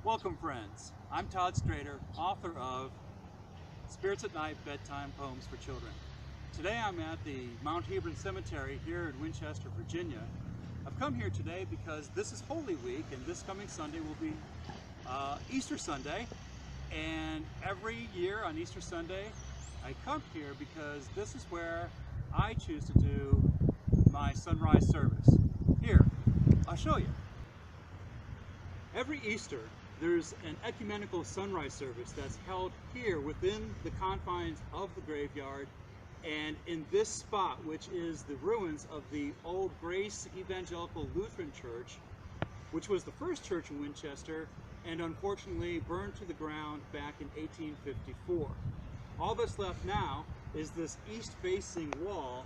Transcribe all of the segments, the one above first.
Welcome, friends. I'm Todd Strader, author of Spirits at Night, Bedtime Poems for Children. Today I'm at the Mount Hebron Cemetery here in Winchester, Virginia. I've come here today because this is Holy Week, and this coming Sunday will be Easter Sunday. And every year on Easter Sunday, I come here because this is where I choose to do my sunrise service. Here, I'll show you. Every Easter, there's an ecumenical sunrise service that's held here within the confines of the graveyard and in this spot, which is the ruins of the old Grace Evangelical Lutheran Church, which was the first church in Winchester and unfortunately burned to the ground back in 1854. All that's left now is this east-facing wall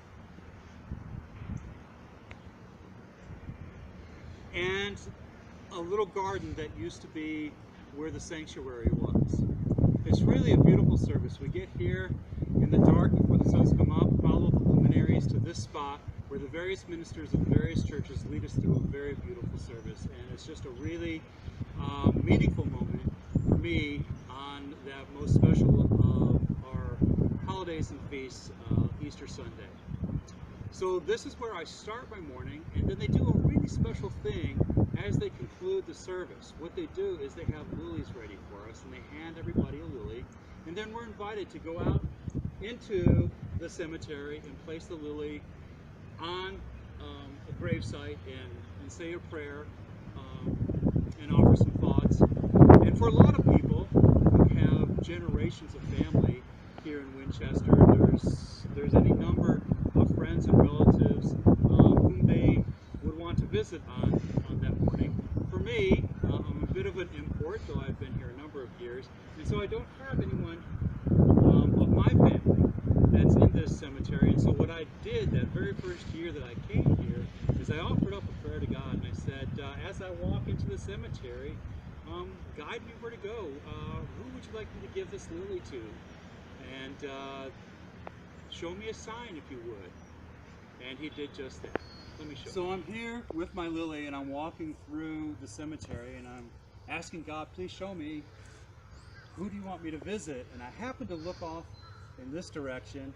and a little garden that used to be where the sanctuary was. It's really a beautiful service. We get here in the dark before the sun's come up, follow the luminaries to this spot where the various ministers of the various churches lead us through a very beautiful service, and it's just a really meaningful moment for me on that most special of our holidays and feasts, Easter Sunday. So this is where I start my morning, and then they do a really special thing as they conclude the service. What they do is they have lilies ready for us, and they hand everybody a lily, and then we're invited to go out into the cemetery and place the lily on a gravesite and say a prayer and offer some thoughts. And for a lot of people who have generations of family here in Winchester, there's any number of friends and relatives whom they would want to visit on that morning. For me, I'm a bit of an import, though I've been here a number of years, and so I don't have anyone of my family that's in this cemetery. And so what I did that very first year that I came here is I offered up a prayer to God, and I said, as I walk into the cemetery, guide me where to go. Who would you like me to give this lily to? And show me a sign if you would. And he did just that. Let me show you. So I'm here with my lily, and I'm walking through the cemetery, and I'm asking God, please show me, who do you want me to visit? And I happen to look off in this direction,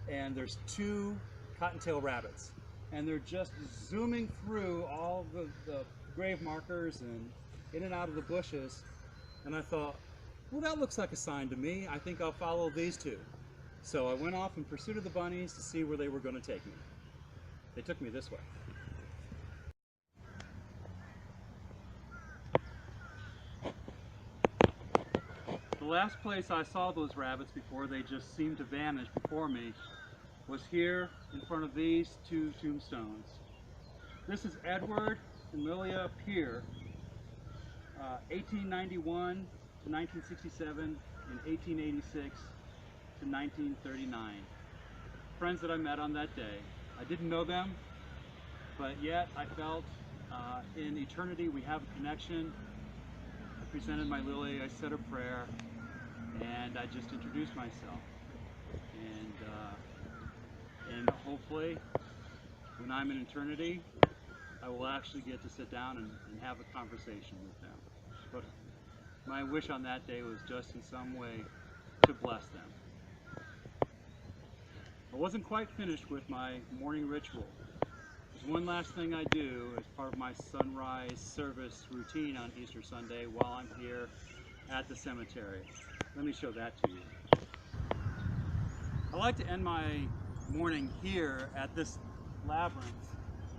and there's two cottontail rabbits, and they're just zooming through all the grave markers and in and out of the bushes. And I thought, well, that looks like a sign to me. I think I'll follow these two. So I went off in pursuit of the bunnies to see where they were going to take me. They took me this way. The last place I saw those rabbits before they just seemed to vanish before me was here in front of these two tombstones. This is Edward and Lilia Peer, 1891 to 1967 and 1886 to 1939. Friends that I met on that day. I didn't know them, but yet I felt in eternity we have a connection. I presented my lily, I said a prayer, and I just introduced myself. And hopefully, when I'm in eternity, I will actually get to sit down and have a conversation with them. But my wish on that day was just in some way to bless them. I wasn't quite finished with my morning ritual. There's one last thing I do as part of my sunrise service routine on Easter Sunday while I'm here at the cemetery. Let me show that to you. I like to end my morning here at this labyrinth.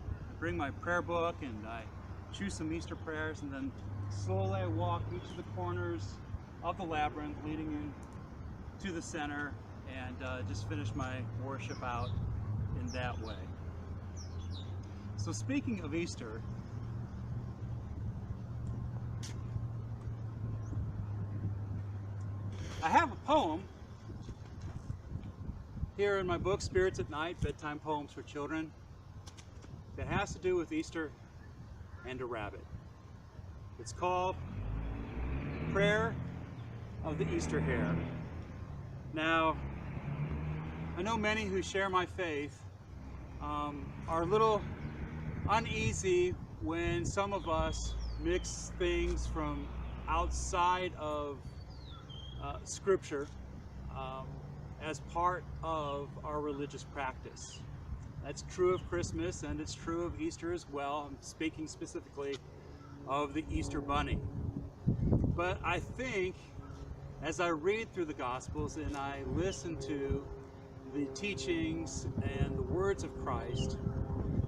I bring my prayer book and I choose some Easter prayers, and then slowly I walk each of the corners of the labyrinth leading in to the center, and just finish my worship out in that way. So speaking of Easter, I have a poem here in my book, Spirits at Night, Bedtime Poems for Children, that has to do with Easter and a rabbit. It's called Prayer of the Easter Hare. Now, I know many who share my faith are a little uneasy when some of us mix things from outside of Scripture as part of our religious practice. That's true of Christmas, and it's true of Easter as well. I'm speaking specifically of the Easter Bunny. But I think as I read through the Gospels and I listen to the teachings and the words of Christ,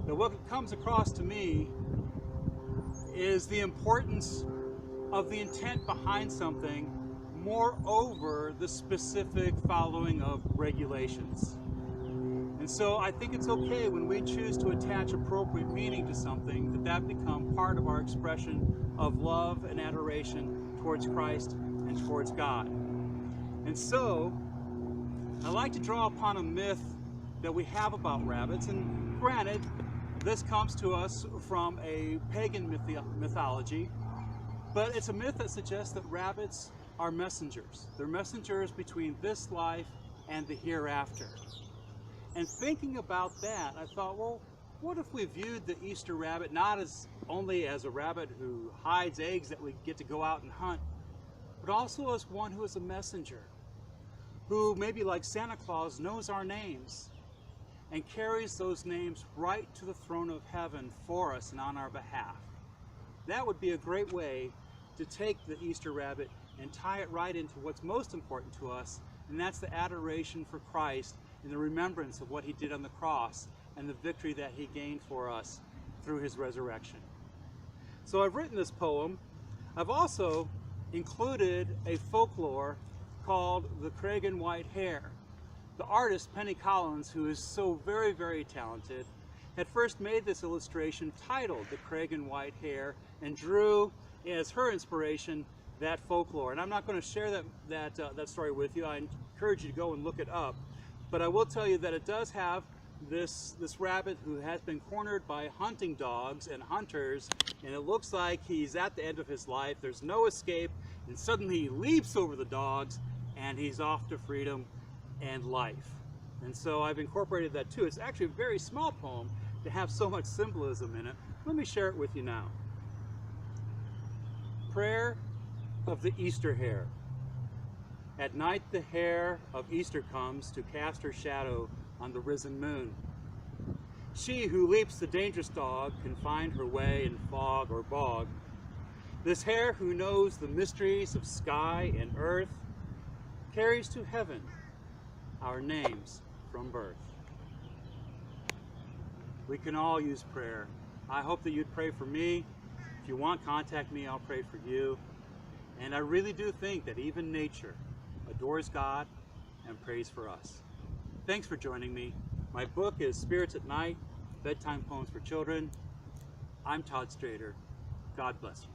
that what comes across to me is the importance of the intent behind something more over the specific following of regulations. And so I think it's okay when we choose to attach appropriate meaning to something that become part of our expression of love and adoration towards Christ and towards God. And so I like to draw upon a myth that we have about rabbits, and granted, this comes to us from a pagan mythology, but it's a myth that suggests that rabbits are messengers. They're messengers between this life and the hereafter. And thinking about that, I thought, well, what if we viewed the Easter rabbit not as only as a rabbit who hides eggs that we get to go out and hunt, but also as one who is a messenger, who maybe like Santa Claus knows our names and carries those names right to the throne of heaven for us and on our behalf. That would be a great way to take the Easter rabbit and tie it right into what's most important to us, and that's the adoration for Christ and the remembrance of what he did on the cross and the victory that he gained for us through his resurrection. So I've written this poem. I've also included a folklore called The Cragen White Hare. The artist, Penny Collins, who is so very, very talented, had first made this illustration titled The Cragen White Hare and drew as her inspiration that folklore. And I'm not going to share that story with you. I encourage you to go and look it up. But I will tell you that it does have this rabbit who has been cornered by hunting dogs and hunters, and it looks like he's at the end of his life. There's no escape, and suddenly he leaps over the dogs and he's off to freedom and life. And so I've incorporated that too. It's actually a very small poem to have so much symbolism in it. Let me share it with you now. Prayer of the Easter Hare. At night the hare of Easter comes to cast her shadow on the risen moon. She who leaps the dangerous dog can find her way in fog or bog. This hare who knows the mysteries of sky and earth carries to heaven our names from birth. We can all use prayer. I hope that you'd pray for me. If you want, contact me, I'll pray for you. And I really do think that even nature adores God and prays for us. Thanks for joining me. My book is Spirits at Night, Bedtime Poems for Children. I'm Todd Strader. God bless you.